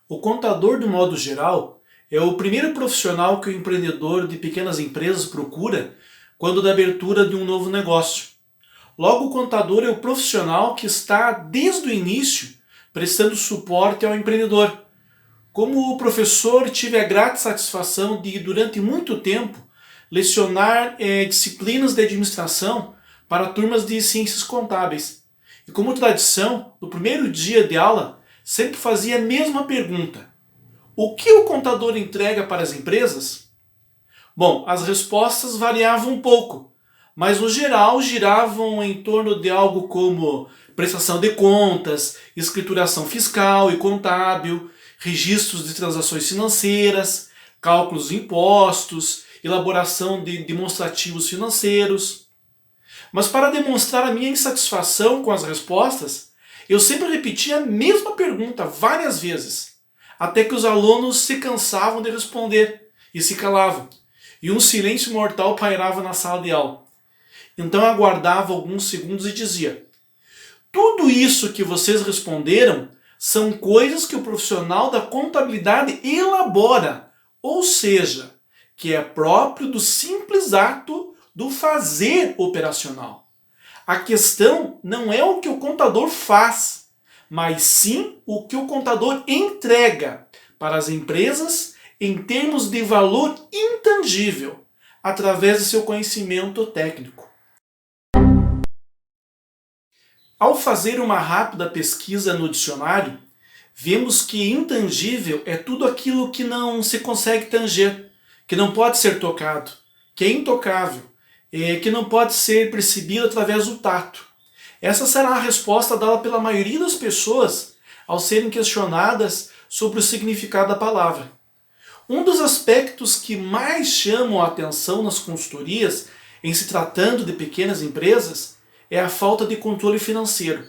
O contador, do modo geral, é o primeiro profissional que o empreendedor de pequenas empresas procura quando da abertura de um novo negócio. Logo, o contador é o profissional que está desde o início prestando suporte ao empreendedor. Como professor, tive a grata satisfação de, durante muito tempo, lecionar disciplinas de administração para turmas de ciências contábeis. E como tradição, no primeiro dia de aula, sempre fazia a mesma pergunta: o que o contador entrega para as empresas? Bom, as respostas variavam um pouco, mas no geral giravam em torno de algo como prestação de contas, escrituração fiscal e contábil, registros de transações financeiras, cálculos de impostos, elaboração de demonstrativos financeiros. Mas para demonstrar a minha insatisfação com as respostas, eu sempre repetia a mesma pergunta várias vezes, até que os alunos se cansavam de responder e se calavam, e um silêncio mortal pairava na sala de aula. Então eu aguardava alguns segundos e dizia: tudo isso que vocês responderam são coisas que o profissional da contabilidade elabora, ou seja, que é próprio do simples ato do fazer operacional. A questão não é o que o contador faz, mas sim o que o contador entrega para as empresas em termos de valor intangível, através do seu conhecimento técnico. Ao fazer uma rápida pesquisa no dicionário, vemos que intangível é tudo aquilo que não se consegue tanger, que não pode ser tocado, que é intocável, que não pode ser percebido através do tato. Essa será a resposta dada pela maioria das pessoas ao serem questionadas sobre o significado da palavra. Um dos aspectos que mais chamam a atenção nas consultorias, em se tratando de pequenas empresas, é a falta de controle financeiro.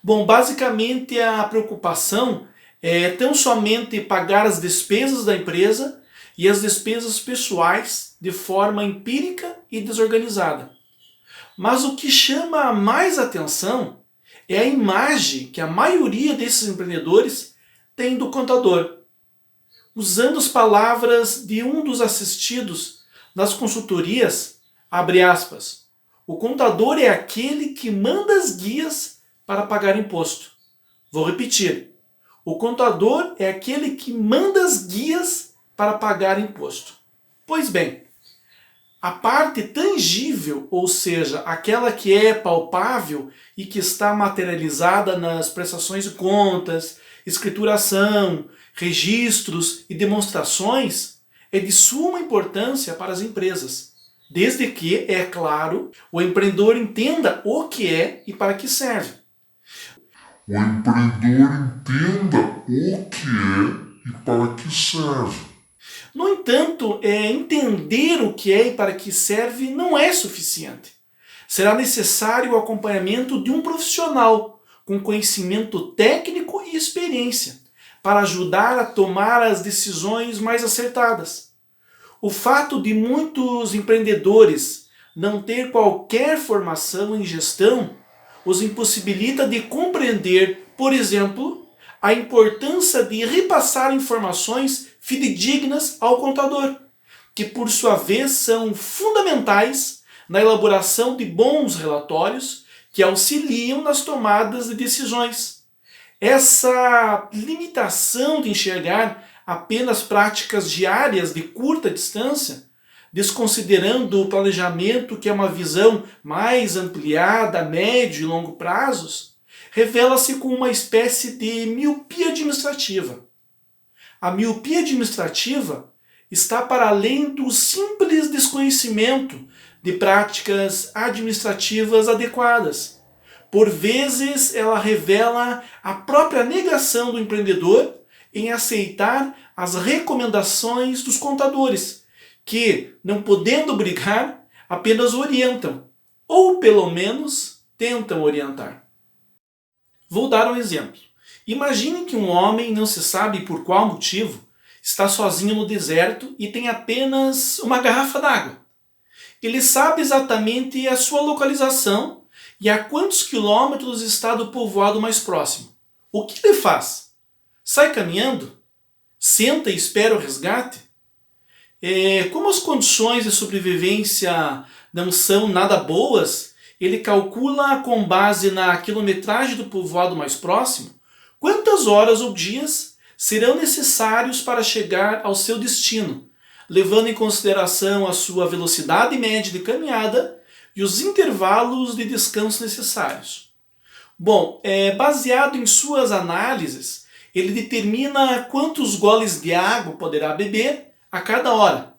Bom, basicamente a preocupação é tão somente pagar as despesas da empresa e as despesas pessoais de forma empírica e desorganizada. Mas o que chama mais atenção é a imagem que a maioria desses empreendedores tem do contador. Usando as palavras de um dos assistidos nas consultorias, abre aspas, o contador é aquele que manda as guias para pagar imposto. Vou repetir. O contador é aquele que manda as guias para pagar imposto. Pois bem, a parte tangível, ou seja, aquela que é palpável e que está materializada nas prestações de contas, escrituração, registros e demonstrações, é de suma importância para as empresas. Desde que, é claro, o empreendedor entenda o que é e para que serve. O empreendedor entenda o que é e para que serve. No entanto, entender o que é e para que serve não é suficiente. Será necessário o acompanhamento de um profissional com conhecimento técnico e experiência para ajudar a tomar as decisões mais acertadas. O fato de muitos empreendedores não ter qualquer formação em gestão os impossibilita de compreender, por exemplo, a importância de repassar informações fidedignas ao contador, que por sua vez são fundamentais na elaboração de bons relatórios que auxiliam nas tomadas de decisões. Essa limitação de enxergar apenas práticas diárias de curta distância, desconsiderando o planejamento, que é uma visão mais ampliada a médio e longo prazos, revela-se como uma espécie de miopia administrativa. A miopia administrativa está para além do simples desconhecimento de práticas administrativas adequadas. Por vezes, ela revela a própria negação do empreendedor em aceitar as recomendações dos contadores, que, não podendo obrigar, apenas orientam, ou pelo menos tentam orientar. Vou dar um exemplo. Imagine que um homem, não se sabe por qual motivo, está sozinho no deserto e tem apenas uma garrafa d'água. Ele sabe exatamente a sua localização e a quantos quilômetros está do povoado mais próximo. O que ele faz? Sai caminhando? Senta e espera o resgate? Como as condições de sobrevivência não são nada boas, ele calcula com base na quilometragem do povoado mais próximo quantas horas ou dias serão necessários para chegar ao seu destino, levando em consideração a sua velocidade média de caminhada e os intervalos de descanso necessários. Bom, baseado em suas análises, ele determina quantos goles de água poderá beber a cada hora.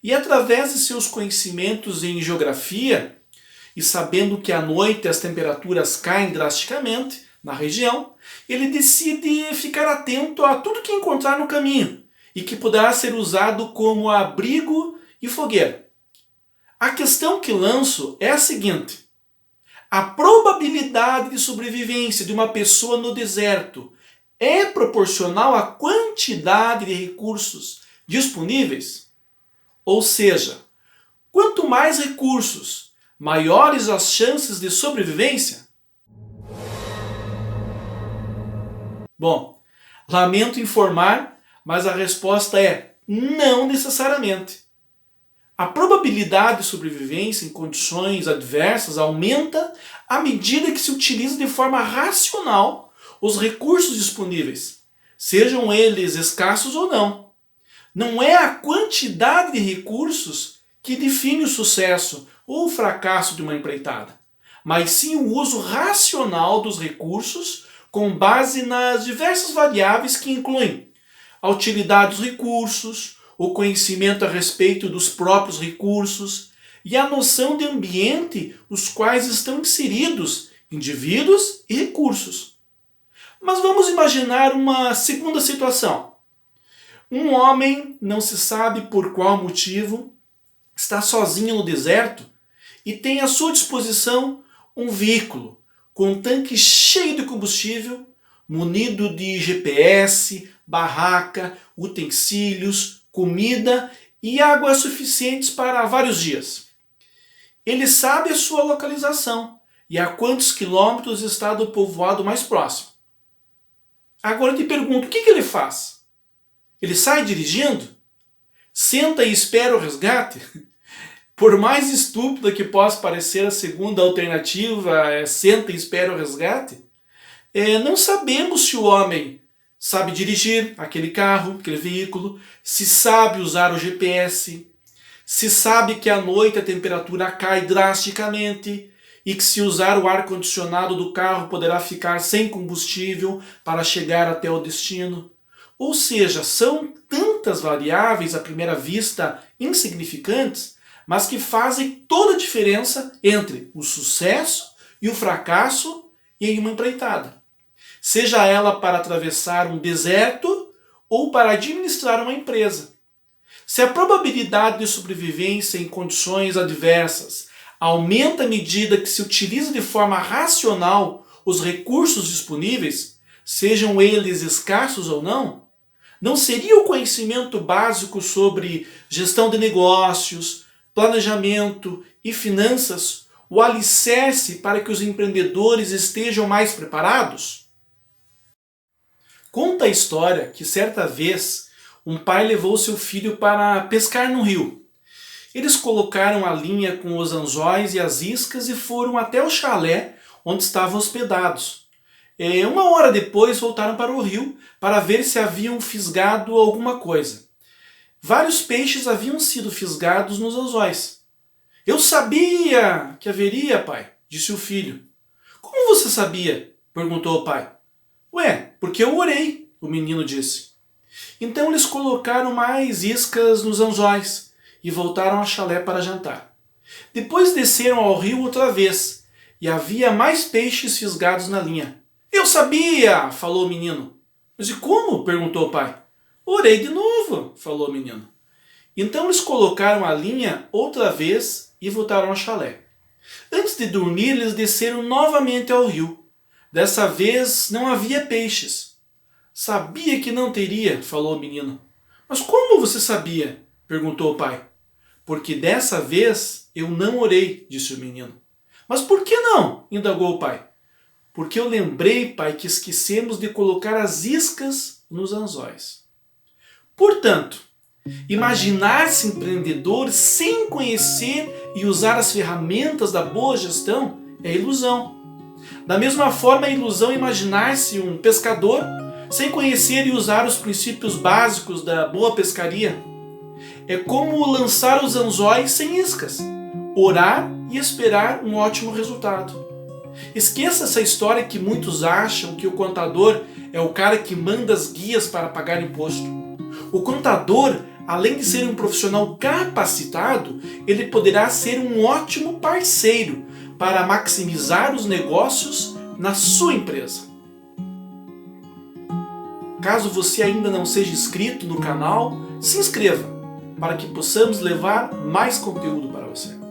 E através de seus conhecimentos em geografia, e sabendo que à noite as temperaturas caem drasticamente na região, ele decide ficar atento a tudo que encontrar no caminho e que poderá ser usado como abrigo e fogueira. A questão que lanço é a seguinte: a probabilidade de sobrevivência de uma pessoa no deserto é proporcional à quantidade de recursos disponíveis? Ou seja, quanto mais recursos, maiores as chances de sobrevivência? Bom, lamento informar, mas a resposta é não necessariamente. A probabilidade de sobrevivência em condições adversas aumenta à medida que se utiliza de forma racional os recursos disponíveis, sejam eles escassos ou não. Não é a quantidade de recursos que define o sucesso ou o fracasso de uma empreitada, mas sim o uso racional dos recursos com base nas diversas variáveis que incluem a utilidade dos recursos, o conhecimento a respeito dos próprios recursos e a noção de ambiente os quais estão inseridos indivíduos e recursos. Mas vamos imaginar uma segunda situação. Um homem, não se sabe por qual motivo, está sozinho no deserto e tem à sua disposição um veículo com um tanque cheio de combustível, munido de GPS, barraca, utensílios, comida e água suficientes para vários dias. Ele sabe a sua localização e a quantos quilômetros está do povoado mais próximo. Agora eu te pergunto, o que ele faz? Ele sai dirigindo? Senta e espera o resgate? Por mais estúpida que possa parecer a segunda alternativa, senta e espera o resgate, não sabemos se o homem sabe dirigir aquele carro, aquele veículo, se sabe usar o GPS, se sabe que à noite a temperatura cai drasticamente e que se usar o ar-condicionado do carro poderá ficar sem combustível para chegar até o destino. Ou seja, são tantas variáveis à primeira vista insignificantes, mas que fazem toda a diferença entre o sucesso e o fracasso em uma empreitada. Seja ela para atravessar um deserto ou para administrar uma empresa. Se a probabilidade de sobrevivência em condições adversas aumenta à medida que se utiliza de forma racional os recursos disponíveis, sejam eles escassos ou não seria o conhecimento básico sobre gestão de negócios, planejamento e finanças o alicerce para que os empreendedores estejam mais preparados? Conta a história que certa vez um pai levou seu filho para pescar no rio. Eles colocaram a linha com os anzóis e as iscas e foram até o chalé onde estavam hospedados. Uma hora depois voltaram para o rio para ver se haviam fisgado alguma coisa. Vários peixes haviam sido fisgados nos anzóis. Eu sabia que haveria, pai, disse o filho. Como você sabia? Perguntou o pai. Porque eu orei, o menino disse. Então eles colocaram mais iscas nos anzóis e voltaram ao chalé para jantar. Depois desceram ao rio outra vez e havia mais peixes fisgados na linha. Eu sabia, falou o menino. Mas e como? Perguntou o pai. Orei de novo, falou o menino. Então eles colocaram a linha outra vez e voltaram ao chalé. Antes de dormir, eles desceram novamente ao rio. Dessa vez não havia peixes. Sabia que não teria, falou o menino. Mas como você sabia? Perguntou o pai. Porque dessa vez eu não orei, disse o menino. Mas por que não? Indagou o pai. Porque eu lembrei, pai, que esquecemos de colocar as iscas nos anzóis. Portanto, imaginar-se empreendedor sem conhecer e usar as ferramentas da boa gestão é ilusão. Da mesma forma, é ilusão imaginar-se um pescador sem conhecer e usar os princípios básicos da boa pescaria. É como lançar os anzóis sem iscas, orar e esperar um ótimo resultado. Esqueça essa história que muitos acham que o contador é o cara que manda as guias para pagar imposto. O contador, além de ser um profissional capacitado, ele poderá ser um ótimo parceiro para maximizar os negócios na sua empresa. Caso você ainda não seja inscrito no canal, se inscreva para que possamos levar mais conteúdo para você.